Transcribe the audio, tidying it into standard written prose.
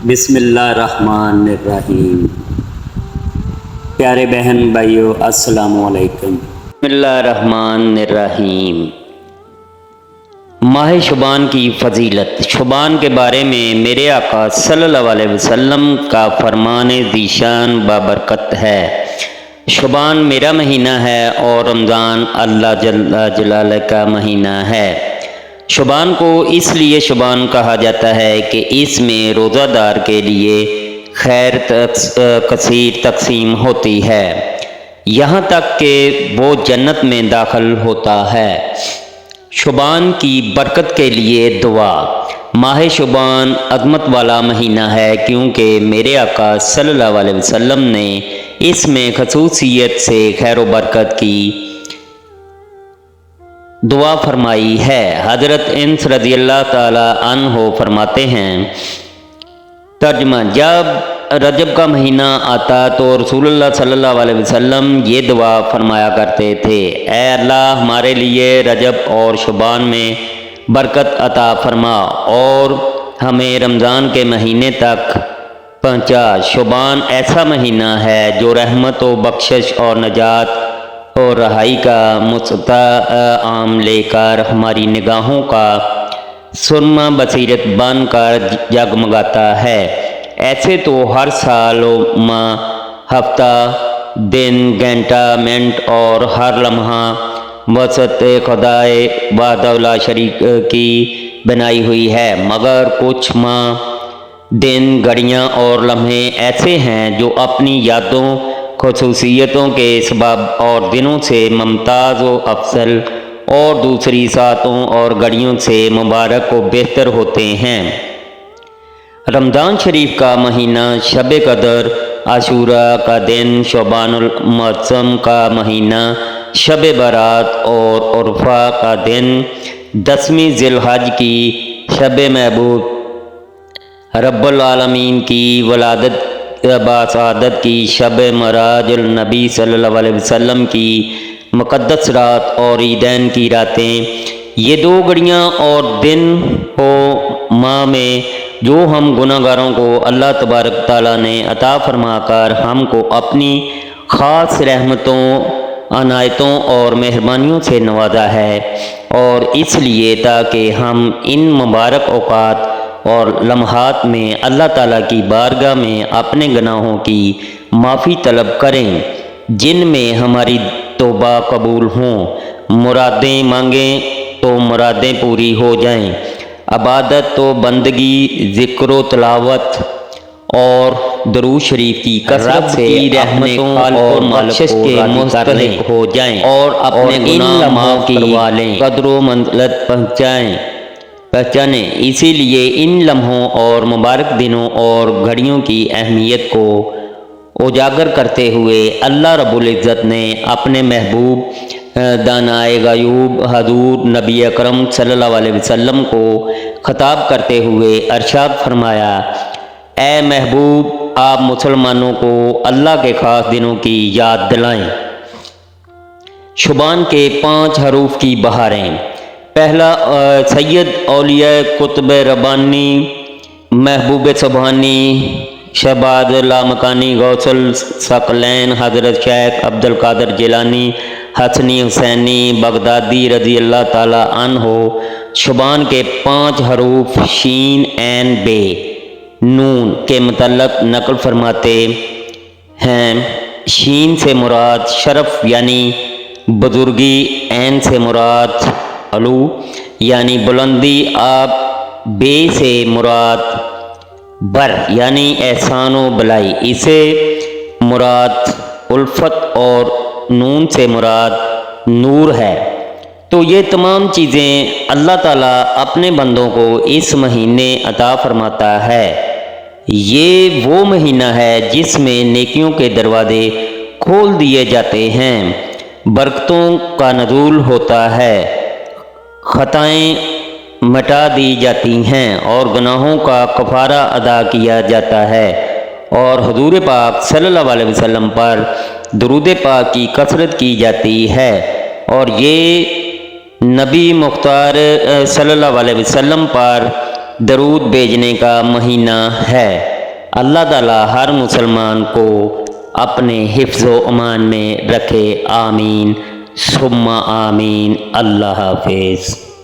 بسم اللہ الرحمن الرحیم۔ پیارے بہن بھائیو السلام علیکم۔ بسم اللہ الرحمن الرحیم۔ ماہ شعبان کی فضیلت۔ شعبان کے بارے میں میرے آقا صلی اللہ علیہ وسلم کا فرمان ذیشان بابرکت ہے۔ شعبان میرا مہینہ ہے اور رمضان اللہ جل جلالہ کا مہینہ ہے۔ شعبان کو اس لیے شعبان کہا جاتا ہے کہ اس میں روزہ دار کے لیے خیر کثیر تقسیم ہوتی ہے، یہاں تک کہ وہ جنت میں داخل ہوتا ہے۔ شعبان کی برکت کے لیے دعا۔ ماہ شعبان عظمت والا مہینہ ہے کیونکہ میرے آقا صلی اللہ علیہ وسلم نے اس میں خصوصیت سے خیر و برکت کی دعا فرمائی ہے۔ حضرت انس رضی اللہ تعالی عنہ فرماتے ہیں، ترجمہ: جب رجب کا مہینہ آتا تو رسول اللہ صلی اللہ علیہ وسلم یہ دعا فرمایا کرتے تھے: اے اللہ، ہمارے لیے رجب اور شعبان میں برکت عطا فرما اور ہمیں رمضان کے مہینے تک پہنچا۔ شعبان ایسا مہینہ ہے جو رحمت و بخشش اور نجات اور رہائی کا مستعام لے کر ہماری نگاہوں کا سرمہ بصیرت بن کر جگمگاتا ہے۔ ایسے تو ہر سال و ماہ، ہفتہ، دن، گھنٹہ، منٹ اور ہر لمحہ وسط خدائے وحدہ لا شریک کی بنائی ہوئی ہے، مگر کچھ ماہ، دن، گھڑیاں اور لمحے ایسے ہیں جو اپنی یادوں، خصوصیتوں کے سبب اور دنوں سے ممتاز و افضل اور دوسری ساعتوں اور گھڑیوں سے مبارک و بہتر ہوتے ہیں۔ رمضان شریف کا مہینہ، شب قدر، عاشوراء کا دن، شعبان المعظم کا مہینہ، شب برات اور عرفہ کا دن، 10ویں ذی الحج کی شب محبوب رب العالمین کی ولادت باسعادت کی شب معراج النبی صلی اللہ علیہ وسلم کی مقدس رات اور عیدین کی راتیں، یہ دو گھڑیاں اور دن ہو ماہ میں جو ہم گناہ گاروں کو اللہ تبارک تعالیٰ نے عطا فرما کر ہم کو اپنی خاص رحمتوں، عنایتوں اور مہربانیوں سے نوازا ہے، اور اس لیے تاکہ ہم ان مبارک اوقات اور لمحات میں اللہ تعالیٰ کی بارگاہ میں اپنے گناہوں کی معافی طلب کریں، جن میں ہماری توبہ قبول ہوں، مرادیں مانگیں تو مرادیں پوری ہو جائیں، عبادت و بندگی، ذکر و تلاوت اور درود شریف کی کثرت سے رحمتوں اور بخشش کے مستحق ہو جائیں اور اپنے گناہوں کی قدر و منزلت پہچانیں۔ اسی لیے ان لمحوں اور مبارک دنوں اور گھڑیوں کی اہمیت کو اجاگر کرتے ہوئے اللہ رب العزت نے اپنے محبوب دانائے غیوب حضور نبی اکرم صلی اللہ علیہ وسلم کو خطاب کرتے ہوئے ارشاد فرمایا: اے محبوب، آپ مسلمانوں کو اللہ کے خاص دنوں کی یاد دلائیں۔ شعبان کے 5 حروف کی بہاریں۔ پہلا، سید اولیاء قطب ربانی محبوب سبحانی شہباز لامکانی غوث الثقلین حضرت شیخ عبد القادر جیلانی حسنی حسینی بغدادی رضی اللہ تعالی عنہ شعبان کے 5 حروف شین، عین، بے، نون کے متعلق نقل فرماتے ہیں: شین سے مراد شرف یعنی بزرگی، عین سے مراد علو یعنی بلندی، بے سے مراد بر یعنی احسان و بلائی، اسے مراد الفت اور نون سے مراد نور ہے۔ تو یہ تمام چیزیں اللہ تعالیٰ اپنے بندوں کو اس مہینے عطا فرماتا ہے۔ یہ وہ مہینہ ہے جس میں نیکیوں کے دروازے کھول دیے جاتے ہیں، برکتوں کا نزول ہوتا ہے، خطائیں مٹا دی جاتی ہیں اور گناہوں کا کفارہ ادا کیا جاتا ہے، اور حضور پاک صلی اللہ علیہ وسلم پر درود پاک کی کثرت کی جاتی ہے، اور یہ نبی مختار صلی اللہ علیہ وسلم پر درود بھیجنے کا مہینہ ہے۔ اللہ تعالی ہر مسلمان کو اپنے حفظ و امان میں رکھے، آمین ثم آمین۔ اللہ حافظ۔